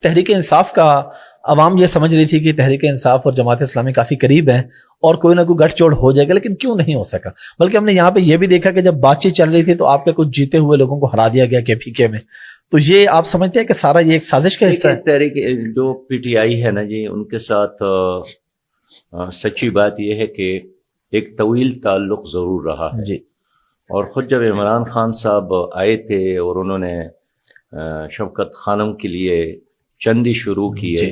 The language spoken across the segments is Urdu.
تحریک انصاف کا عوام یہ سمجھ رہی تھی کہ تحریک انصاف اور جماعت اسلامی کافی قریب ہیں اور کوئی نہ کوئی گٹھ جوڑ ہو جائے گا، لیکن کیوں نہیں ہو سکا؟ بلکہ ہم نے یہاں پہ یہ بھی دیکھا کہ جب بات چیت چل رہی تھی تو آپ کے کچھ جیتے ہوئے لوگوں کو ہرا دیا گیا KPK میں. تو یہ آپ سمجھتے ہیں کہ سارا یہ ایک سازش کا حصہ ہے؟ تحریک جو PTI ہے نا جی، ان کے ساتھ سچی بات یہ ہے کہ ایک طویل تعلق ضرور رہا ہے جی. اور خود جب عمران خان صاحب آئے تھے اور انہوں نے شوکت خانم کے لیے چندی شروع کیے جی.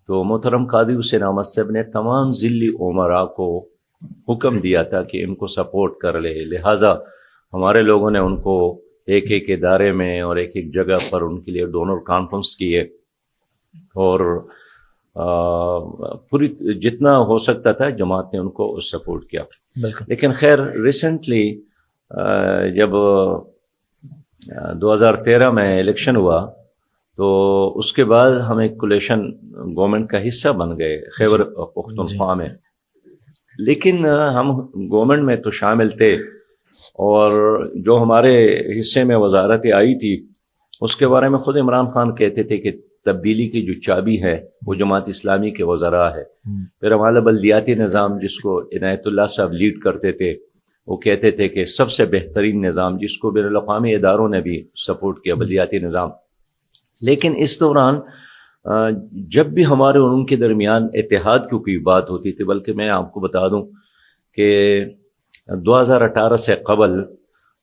تو محترم قاضی حسین احمد صاحب نے تمام ضلعی امراء کو حکم دیا تھا کہ ان کو سپورٹ کر لے. لہٰذا ہمارے لوگوں نے ان کو ایک ایک ادارے میں اور ایک ایک جگہ پر ان کے لیے ڈونر کانفرنس کیے اور پوری جتنا ہو سکتا تھا جماعت نے ان کو سپورٹ کیا. لیکن خیر ریسنٹلی جب 2013 میں الیکشن ہوا تو اس کے بعد ہم ایک کولیشن گورنمنٹ کا حصہ بن گئے خیبر پختونخوا میں. لیکن ہم گورنمنٹ میں تو شامل تھے اور جو ہمارے حصے میں وزارت آئی تھی اس کے بارے میں خود عمران خان کہتے تھے کہ تبدیلی کی جو چابی ہے وہ جماعت اسلامی کے وزراء ہے. پھر ہمارا بلدیاتی نظام جس کو عنایت اللہ صاحب لیڈ کرتے تھے وہ کہتے تھے کہ سب سے بہترین نظام، جس کو بین الاقوامی اداروں نے بھی سپورٹ کیا، بلدیاتی نظام. لیکن اس دوران جب بھی ہمارے اور ان کے درمیان اتحاد کی کوئی بات ہوتی تھی، بلکہ میں آپ کو بتا دوں کہ 2018 سے قبل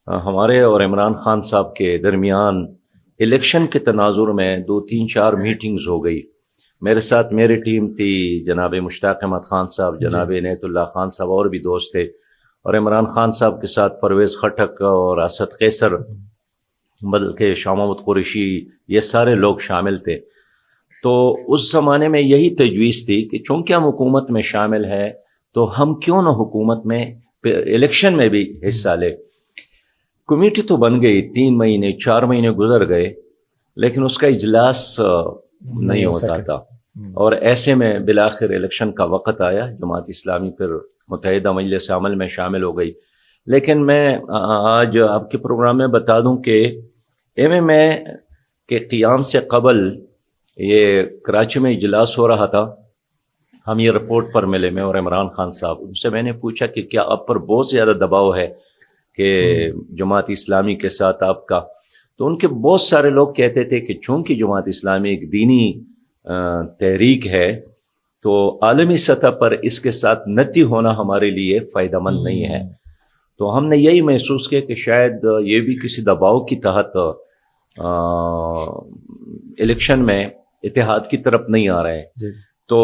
ہمارے اور عمران خان صاحب کے درمیان الیکشن کے تناظر میں 2 3 4 میٹنگز ہو گئی. میرے ساتھ میری ٹیم تھی، جناب مشتاق احمد خان صاحب، جناب عنایت اللہ خان صاحب اور بھی دوست تھے، اور عمران خان صاحب کے ساتھ پرویز خٹک اور اسد قیصر بلکہ شاہ محمود قریشی، یہ سارے لوگ شامل تھے. تو اس زمانے میں یہی تجویز تھی کہ چونکہ ہم حکومت میں شامل ہیں تو ہم کیوں نہ حکومت میں الیکشن میں بھی حصہ لے. کمیٹی تو بن گئی، 3 مہینے 4 مہینے گزر گئے لیکن اس کا اجلاس نہیں ہوتا تھا. اور ایسے میں بالآخر الیکشن کا وقت آیا، جماعت اسلامی پھر متحدہ مجلس عمل میں شامل ہو گئی. لیکن میں آج آپ کے پروگرام میں بتا دوں کہ MMA کے قیام سے قبل یہ کراچی میں اجلاس ہو رہا تھا. ہم یہ رپورٹ پر ملے، میں اور عمران خان صاحب. ان سے میں نے پوچھا کہ کیا آپ پر بہت زیادہ دباؤ ہے کہ جماعت اسلامی کے ساتھ آپ کا؟ تو ان کے بہت سارے لوگ کہتے تھے کہ چونکہ جماعت اسلامی ایک دینی تحریک ہے تو عالمی سطح پر اس کے ساتھ نتی ہونا ہمارے لیے فائدہ مند نہیں ہے. تو ہم نے یہی محسوس کیا کہ شاید یہ بھی کسی دباؤ کی تحت الیکشن میں اتحاد کی طرف نہیں آ رہے ہیں. تو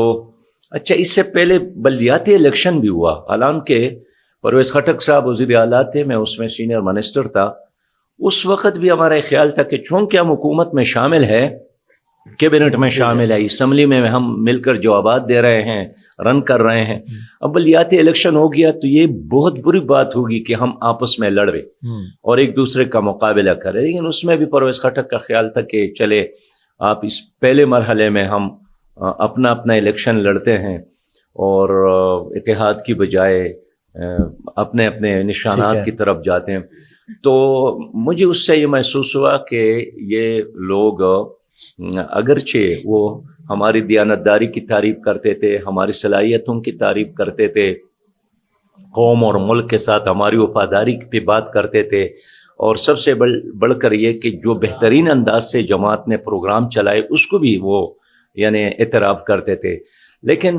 اچھا، اس سے پہلے بلدیاتی الیکشن بھی ہوا، حالانکہ پرویز خٹک صاحب وزیر اعلیٰ تھے، میں اس میں سینئر منسٹر تھا. اس وقت بھی ہمارا خیال تھا کہ چونکہ ہم حکومت میں شامل ہے، کیبنٹ میں شامل ہے، اسمبلی میں ہم مل کر جوابات دے رہے ہیں، رن کر رہے ہیں، اب بلدیاتی الیکشن ہو گیا تو یہ بہت بری بات ہوگی کہ ہم آپس میں لڑے اور ایک دوسرے کا مقابلہ کریں. لیکن اس میں بھی پرویز خٹک کا خیال تھا کہ چلے آپ اس پہلے مرحلے میں ہم اپنا الیکشن لڑتے ہیں اور اتحاد کی بجائے اپنے اپنے نشانات کی طرف جاتے ہیں. تو مجھے اس سے یہ محسوس ہوا کہ یہ لوگ اگرچہ وہ ہماری دیانتداری کی تعریف کرتے تھے، ہماری صلاحیتوں کی تعریف کرتے تھے، قوم اور ملک کے ساتھ ہماری وفاداری پہ بات کرتے تھے، اور سب سے بڑھ کر یہ کہ جو بہترین انداز سے جماعت نے پروگرام چلائے اس کو بھی وہ یعنی اعتراف کرتے تھے. لیکن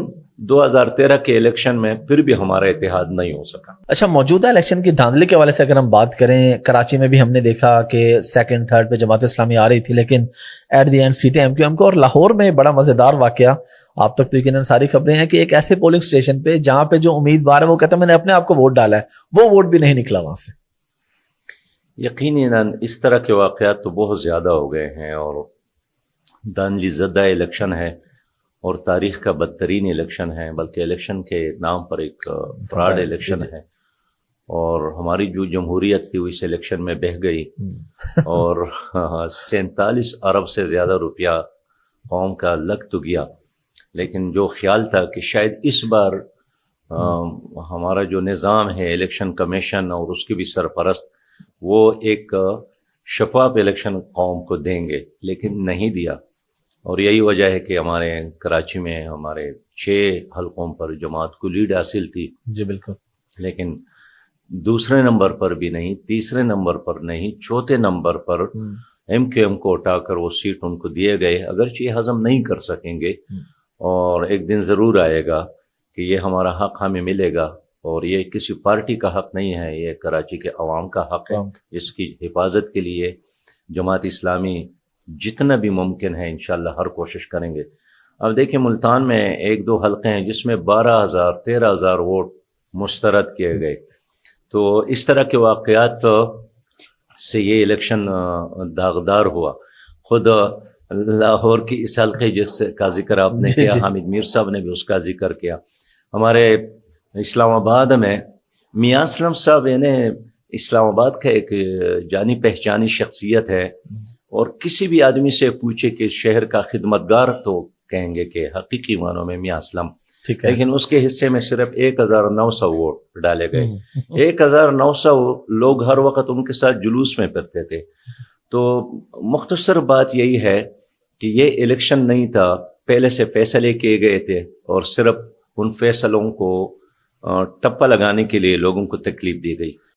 2013 کے الیکشن میں پھر بھی ہمارا اتحاد نہیں ہو سکا. اچھا، موجودہ الیکشن کی دھاندلی کے حوالے سے اگر ہم بات کریں، کراچی میں بھی ہم نے دیکھا کہ 2nd 3rd پہ جماعت اسلامی آ رہی تھی، لیکن ایٹ دی اینڈ سیٹیں MQM کو. اور لاہور میں بڑا مزیدار واقعہ، آپ تک تو یقیناً ساری خبریں ہیں، کہ ایک ایسے پولنگ اسٹیشن پہ جہاں پہ جو امیدوار ہے وہ کہتا ہے میں نے اپنے آپ کو ووٹ ڈالا ہے، وہ ووٹ بھی نہیں نکلا وہاں سے. یقیناً اس طرح کے واقعات تو بہت زیادہ ہو گئے ہیں اور دھاندلی زدہ الیکشن ہے اور تاریخ کا بدترین الیکشن ہے، بلکہ الیکشن کے نام پر ایک فراڈ الیکشن ہے. اور ہماری جو جمہوریت تھی وہ اس الیکشن میں بہہ گئی اور 47 ارب سے زیادہ روپیہ قوم کا لگ تو گیا. لیکن جو خیال تھا کہ شاید اس بار ہمارا جو نظام ہے الیکشن کمیشن اور اس کی بھی سرپرست، وہ ایک شفاف الیکشن قوم کو دیں گے، لیکن نہیں دیا. اور یہی وجہ ہے کہ ہمارے کراچی میں ہمارے 6 حلقوں پر جماعت کو لیڈ حاصل تھی، جی بالکل، لیکن دوسرے نمبر پر بھی نہیں، تیسرے نمبر پر نہیں، چوتھے نمبر پر ایم کیو ایم کو اٹھا کر وہ سیٹ ان کو دیے گئے، اگرچہ یہ ہضم نہیں کر سکیں گے، اور ایک دن ضرور آئے گا کہ یہ ہمارا حق ہمیں ملے گا، اور یہ کسی پارٹی کا حق نہیں ہے، یہ کراچی کے عوام کا حق ہے۔ اس کی حفاظت کے لیے جماعت اسلامی جتنا بھی ممکن ہے انشاءاللہ ہر کوشش کریں گے۔ اب دیکھیں ملتان میں 1-2 حلقے ہیں جس میں 12,000 13,000 ووٹ مسترد کیے گئے، تو اس طرح کے واقعات سے یہ الیکشن داغدار ہوا۔ خود لاہور کی اس حلقے جس کا ذکر آپ نے کیا، حامد میر صاحب نے بھی اس کا ذکر کیا، ہمارے اسلام آباد میں میاں اسلم صاحب یعنی اسلام آباد کا ایک جانی پہچانی شخصیت ہے، اور کسی بھی آدمی سے پوچھے کہ شہر کا خدمتگار تو کہیں گے کہ حقیقی معنوں میں میاں اسلم، لیکن اس کے حصے میں صرف 1,900 ووٹ ڈالے گئے۔ 1,900 لوگ ہر وقت ان کے ساتھ جلوس میں پھرتے تھے۔ تو مختصر بات یہی ہے کہ یہ الیکشن نہیں تھا، پہلے سے فیصلے کیے گئے تھے، اور صرف ان فیصلوں کو ٹپا لگانے کے لیے لوگوں کو تکلیف دی گئی۔